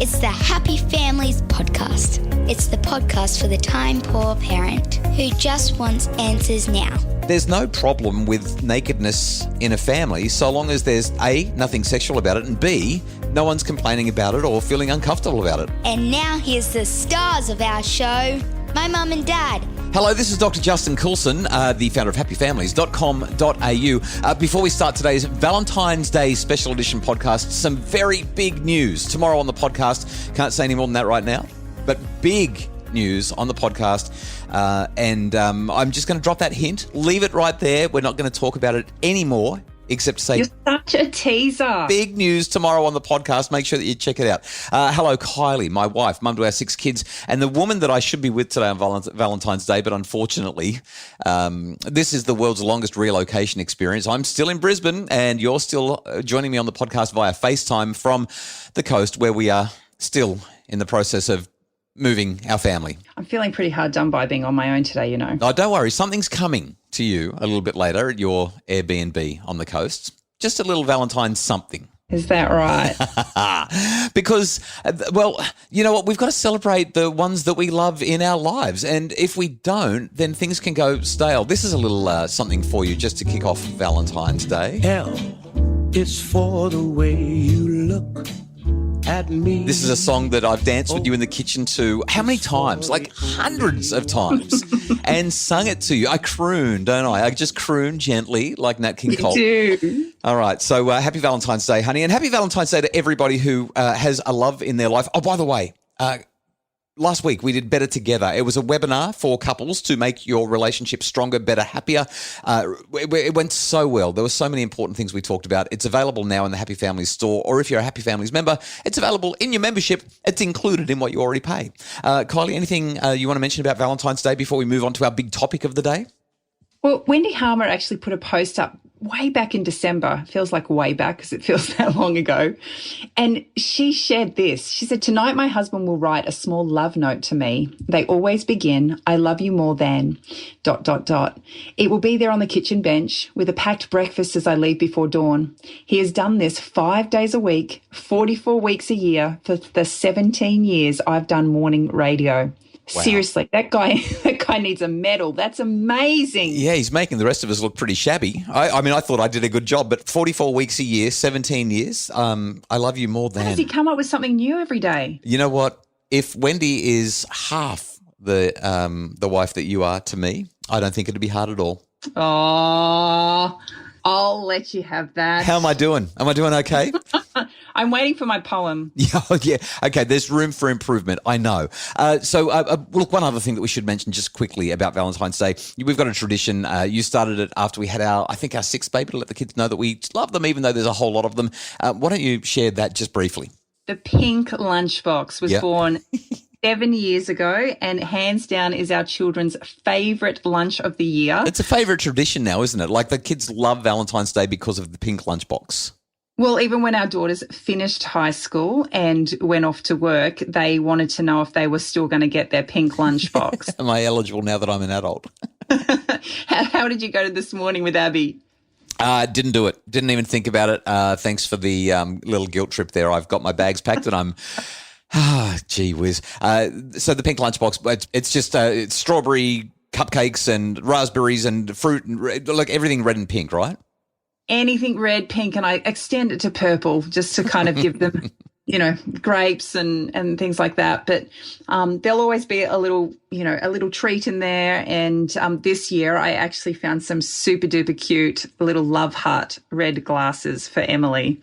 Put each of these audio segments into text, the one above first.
It's the Happy Families podcast. It's the podcast for the time-poor parent who just wants answers now. There's no problem with nakedness in a family so long as there's A, nothing sexual about it, and B, no one's complaining about it or feeling uncomfortable about it. And now here's the stars of our show, my mum and dad. Hello, this is Dr. Justin Coulson, the founder of happyfamilies.com.au. Before we start today's Valentine's Day special edition podcast, some very big news. Tomorrow on the podcast, can't say any more than that right now, but big news on the podcast. I'm just going to drop that hint, leave it right there. We're not going to talk about it anymore. Except to say, you're such a teaser. Big news tomorrow on the podcast. Make sure that you check it out. Hello, Kylie, my wife, mum to our 6 kids, and the woman that I should be with today on Valentine's Day, but unfortunately, this is the world's longest relocation experience. I'm still in Brisbane, and you're still joining me on the podcast via FaceTime from the coast, where we are still in the process of moving our family. I'm feeling pretty hard done by being on my own today, you know. Oh, don't worry. Something's coming to you a little bit later at your Airbnb on the coast. Just a little Valentine's something. Is that right? Because, well, you know what? We've got to celebrate the ones that we love in our lives. And if we don't, then things can go stale. This is a little something for you just to kick off Valentine's Day. L is for the way you look at me. This is a song that I've danced with you in the kitchen to how many times? Like hundreds of times. And sung it to you. I croon, don't I? I just croon gently like Nat King Cole. You do. All right. So happy Valentine's Day, honey. And happy Valentine's Day to everybody who has a love in their life. Oh, by the way, last week we did Better Together. It was a webinar for couples to make your relationship stronger, better, happier. It went so well. There were so many important things we talked about. It's available now in the Happy Families store, or if you're a Happy Families member, it's available in your membership. It's included in what you already pay. Kylie, anything you want to mention about Valentine's Day before we move on to our big topic of the day? Well, Wendy Harmer actually put a post up way back in December. Feels like way back because it feels that long ago. And she shared this. She said, "Tonight my husband will write a small love note to me. They always begin, 'I love you more than ... It will be there on the kitchen bench with a packed breakfast as I leave before dawn. He has done this 5 days a week, 44 weeks a year for the 17 years I've done morning radio." Wow. Seriously, that guy needs a medal. That's amazing. Yeah, he's making the rest of us look pretty shabby. I mean, I thought I did a good job, but 44 weeks a year, 17 years, I love you more than. How does he come up with something new every day? You know what? If Wendy is half the wife that you are to me, I don't think it'd be hard at all. Oh, I'll let you have that. How am I doing? Am I doing okay? I'm waiting for my poem. Yeah. Okay, there's room for improvement, I know. Look, one other thing that we should mention just quickly about Valentine's Day. We've got a tradition. You started it after we had our 6th baby, to let the kids know that we love them, even though there's a whole lot of them. Why don't you share that just briefly? The Pink Lunchbox was born 7 years ago, and hands down is our children's favourite lunch of the year. It's a favourite tradition now, isn't it? Like the kids love Valentine's Day because of the Pink Lunchbox. Well, even when our daughters finished high school and went off to work, they wanted to know if they were still going to get their Pink Lunchbox. Am I eligible now that I'm an adult? How did you go to this morning with Abby? Didn't do it. Didn't even think about it. Thanks for the little guilt trip there. I've got my bags packed and I'm... gee whiz. So the Pink Lunchbox, it's just it's strawberry cupcakes and raspberries and fruit and like everything red and pink, right? Anything red, pink, and I extend it to purple just to kind of give them, grapes and things like that. But there'll always be a little treat in there. And this year I actually found some super duper cute little love heart red glasses for Emily.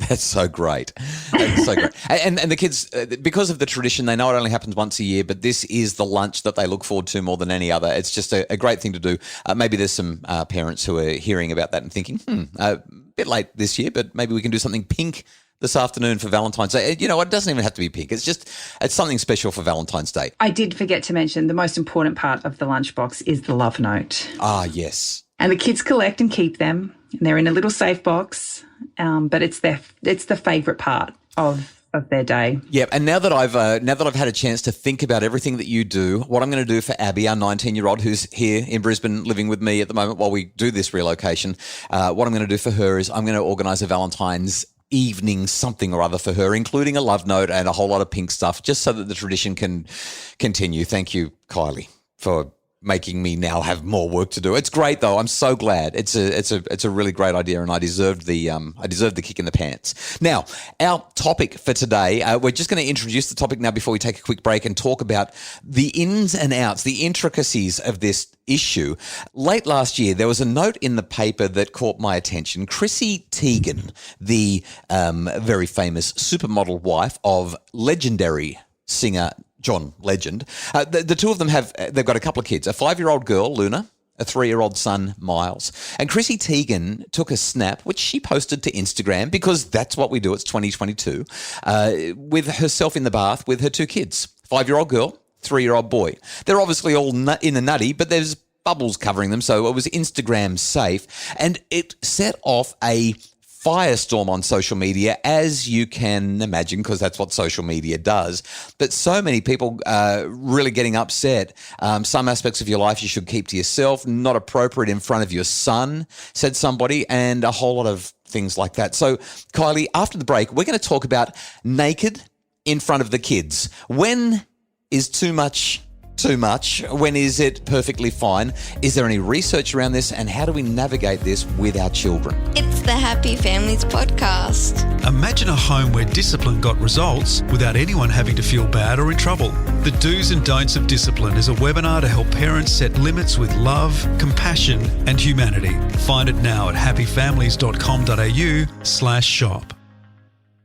That's so great. That's so great. And the kids, because of the tradition, they know it only happens once a year, but this is the lunch that they look forward to more than any other. It's just a great thing to do. Maybe there's some parents who are hearing about that and thinking, a bit late this year, but maybe we can do something pink this afternoon for Valentine's Day. You know, it doesn't even have to be pink. It's something special for Valentine's Day. I did forget to mention the most important part of the lunchbox is the love note. Ah, yes. And the kids collect and keep them. And they're in a little safe box, but it's the favourite part of their day. Yeah, and now that I've had a chance to think about everything that you do, what I'm going to do for Abby, our 19-year-old who's here in Brisbane living with me at the moment while we do this relocation, what I'm going to do for her is I'm going to organise a Valentine's evening something or other for her, including a love note and a whole lot of pink stuff, just so that the tradition can continue. Thank you, Kylie, for making me now have more work to do. It's great though. I'm so glad. It's a really great idea, and I deserved the kick in the pants. Now, our topic for today, we're just going to introduce the topic now before we take a quick break and talk about the ins and outs, the intricacies of this issue. Late last year, there was a note in the paper that caught my attention. Chrissy Teigen, the very famous supermodel wife of legendary singer John Legend. The two of them they've got a couple of kids, a 5-year-old girl, Luna, a 3-year-old son, Miles. And Chrissy Teigen took a snap, which she posted to Instagram because that's what we do. It's 2022, with herself in the bath with her 2 kids, 5-year-old girl, 3-year-old boy. They're obviously all in the nutty, but there's bubbles covering them, so it was Instagram safe. And it set off a firestorm on social media, as you can imagine, because that's what social media does. But so many people really getting upset. Some aspects of your life you should keep to yourself, not appropriate in front of your son, said somebody, and a whole lot of things like that. So, Kylie, after the break, we're going to talk about naked in front of the kids. When is too much? When is it perfectly fine? Is there any research around this, and how do we navigate this with our children? It's the Happy Families Podcast. Imagine a home where discipline got results without anyone having to feel bad or in trouble. The Do's and Don'ts of Discipline is a webinar to help parents set limits with love, compassion and humanity. Find it now at happyfamilies.com.au/shop.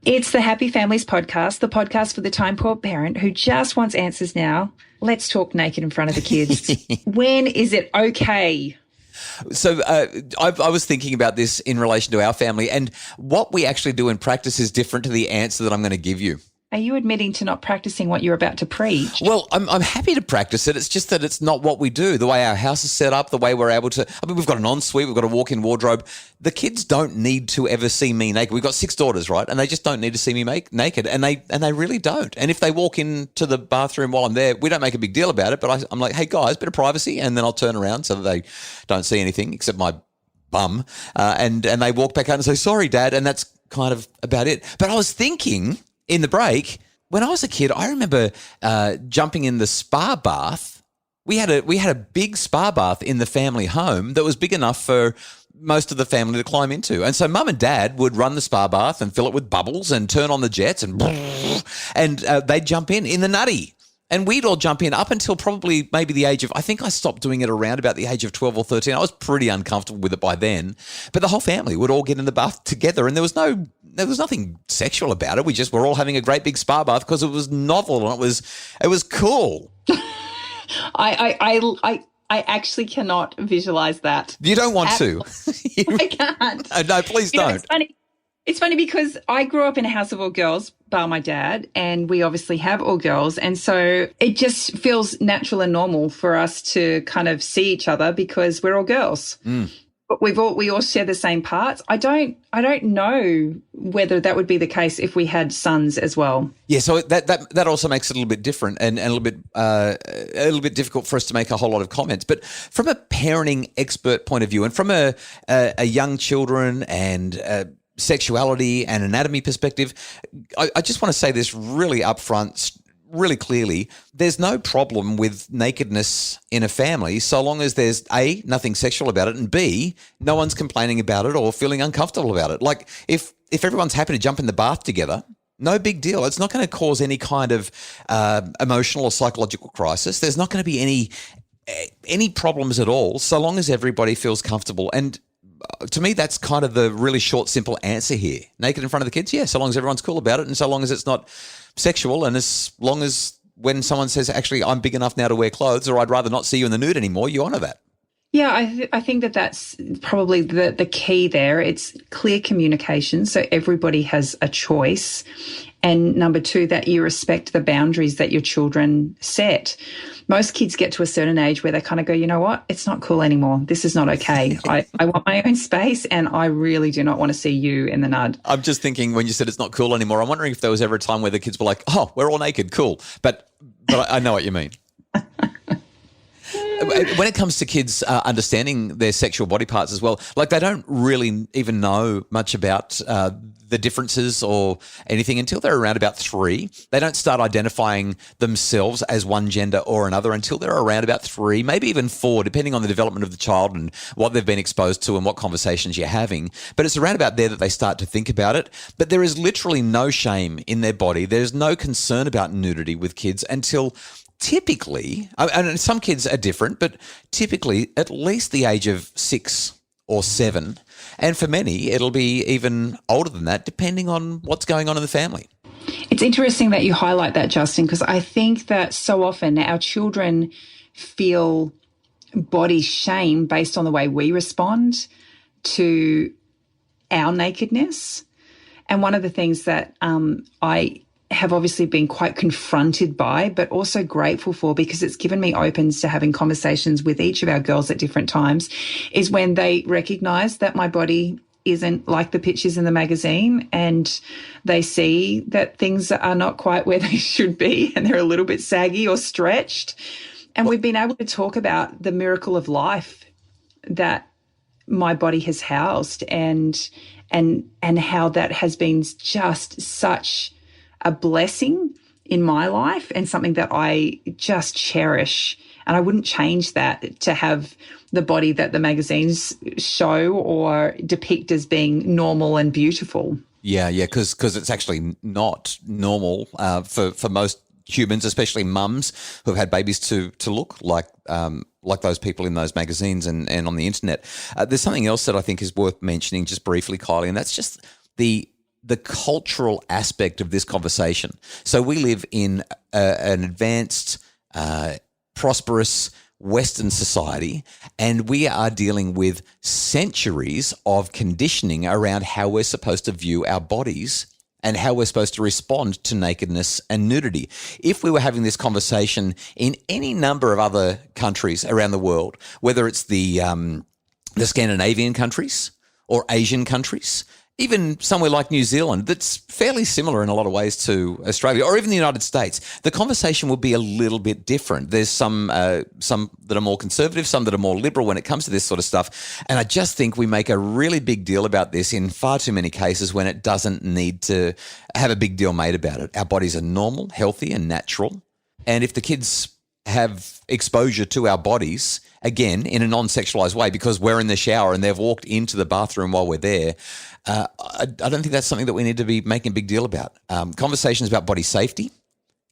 It's the Happy Families Podcast, the podcast for the time-poor parent who just wants answers now. Let's talk naked in front of the kids. When is it okay? So I was thinking about this in relation to our family, and what we actually do in practice is different to the answer that I'm going to give you. Are you admitting to not practicing what you're about to preach? Well, I'm happy to practice it. It's just that it's not what we do. The way our house is set up, the way we're able to, we've got an ensuite, we've got a walk-in wardrobe. The kids don't need to ever see me naked. We've got 6 daughters, right? And they just don't need to see me naked. And they really don't. And if they walk into the bathroom while I'm there, we don't make a big deal about it. But I'm like, hey guys, bit of privacy. And then I'll turn around so that they don't see anything except my bum. And they walk back out and say, sorry, Dad. And that's kind of about it. But I was thinking in the break, when I was a kid, I remember jumping in the spa bath. We had a big spa bath in the family home that was big enough for most of the family to climb into. And so Mum and Dad would run the spa bath and fill it with bubbles and turn on the jets and they'd jump in the nutty. And we'd all jump in up until probably maybe the age of, I think I stopped doing it around about the age of 12 or 13. I was pretty uncomfortable with it by then. But the whole family would all get in the bath together, and there was nothing sexual about it. We just were all having a great big spa bath because it was novel and it was cool. I actually cannot visualize that. You don't want to. I can't. No, please don't. It's funny because I grew up in a house of all girls, bar my dad, and we obviously have all girls. And so it just feels natural and normal for us to kind of see each other because we're all girls. Mm. But we all share the same parts. I don't know whether that would be the case if we had sons as well. Yeah, so that also makes it a little bit different and a little bit difficult for us to make a whole lot of comments. But from a parenting expert point of view, and from a young children and sexuality and anatomy perspective, I just want to say this really upfront, really clearly. There's no problem with nakedness in a family so long as there's A, nothing sexual about it, and B, no one's complaining about it or feeling uncomfortable about it. Like if everyone's happy to jump in the bath together, no big deal. It's not going to cause any kind of emotional or psychological crisis. There's not going to be any problems at all so long as everybody feels comfortable. And to me, that's kind of the really short, simple answer here. Naked in front of the kids, yeah, so long as everyone's cool about it and so long as it's not sexual, and as long as when someone says, actually, I'm big enough now to wear clothes, or I'd rather not see you in the nude anymore, you honour that. Yeah, I think that's probably the key there. It's clear communication, so everybody has a choice. And number 2, that you respect the boundaries that your children set. Most kids get to a certain age where they kind of go, you know what, it's not cool anymore. This is not okay. I want my own space and I really do not want to see you in the nud. I'm just thinking when you said it's not cool anymore, I'm wondering if there was ever a time where the kids were like, oh, we're all naked, cool. But I know what you mean. When it comes to kids understanding their sexual body parts as well, like they don't really even know much about the differences or anything until they're around about 3. They don't start identifying themselves as one gender or another until they're around about 3, maybe even 4, depending on the development of the child and what they've been exposed to and what conversations you're having. But it's around about there that they start to think about it. But there is literally no shame in their body. There's no concern about nudity with kids until typically, and some kids are different, but typically at least the age of 6 or 7. And for many, it'll be even older than that, depending on what's going on in the family. It's interesting that you highlight that, Justin, because I think that so often our children feel body shame based on the way we respond to our nakedness. And one of the things that I have obviously been quite confronted by, but also grateful for, because it's given me opens to having conversations with each of our girls at different times, is when they recognize that my body isn't like the pictures in the magazine and they see that things are not quite where they should be and they're a little bit saggy or stretched. And we've been able to talk about the miracle of life that my body has housed and how that has been just such a blessing in my life and something that I just cherish. And I wouldn't change that to have the body that the magazines show or depict as being normal and beautiful. Yeah, because it's actually not normal for most humans, especially mums who've had babies to look like those people in those magazines and on the internet. There's something else that I think is worth mentioning just briefly, Kylie, and that's just the cultural aspect of this conversation. So we live in an advanced, prosperous Western society, and we are dealing with centuries of conditioning around how we're supposed to view our bodies and how we're supposed to respond to nakedness and nudity. If we were having this conversation in any number of other countries around the world, whether it's the Scandinavian countries or Asian countries, even somewhere like New Zealand, that's fairly similar in a lot of ways to Australia, or even the United States, the conversation will be a little bit different. There's some that are more conservative, some that are more liberal when it comes to this sort of stuff. And I just think we make a really big deal about this in far too many cases when it doesn't need to have a big deal made about it. Our bodies are normal, healthy, and natural. And if the kids have exposure to our bodies, again, in a non-sexualized way, because we're in the shower and they've walked into the bathroom while we're there, I don't think that's something that we need to be making a big deal about. Conversations about body safety,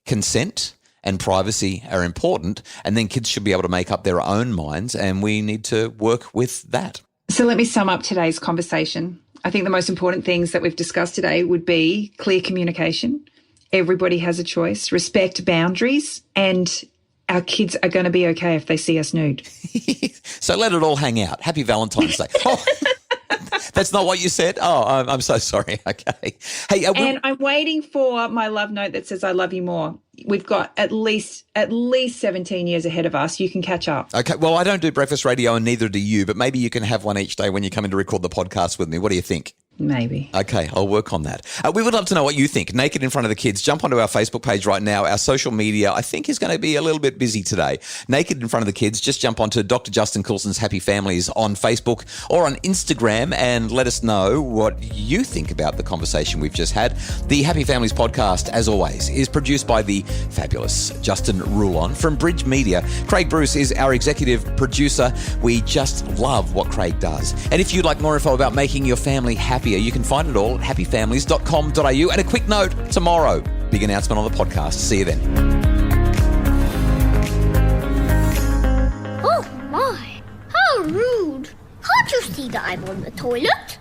consent, and privacy are important, and then kids should be able to make up their own minds, and we need to work with that. So let me sum up today's conversation. I think the most important things that we've discussed today would be clear communication. Everybody has a choice, respect boundaries, and our kids are going to be okay if they see us nude. So let it all hang out. Happy Valentine's Day. Oh, that's not what you said? Oh, I'm so sorry. Okay. Hey, and I'm waiting for my love note that says I love you more. We've got at least 17 years ahead of us. You can catch up. Okay. Well, I don't do breakfast radio and neither do you, but maybe you can have one each day when you come in to record the podcast with me. What do you think? Maybe. Okay, I'll work on that. We would love to know what you think. Naked in front of the kids. Jump onto our Facebook page right now. Our social media, I think, is going to be a little bit busy today. Naked in front of the kids. Just jump onto Dr. Justin Coulson's Happy Families on Facebook or on Instagram and let us know what you think about the conversation we've just had. The Happy Families podcast, as always, is produced by the fabulous Justin Rulon from Bridge Media. Craig Bruce is our executive producer. We just love what Craig does. And if you'd like more info about making your family happier, you can find it all at happyfamilies.com.au. And a quick note, tomorrow, big announcement on the podcast. See you then. Oh my, how rude. Can't you see that I'm on the toilet?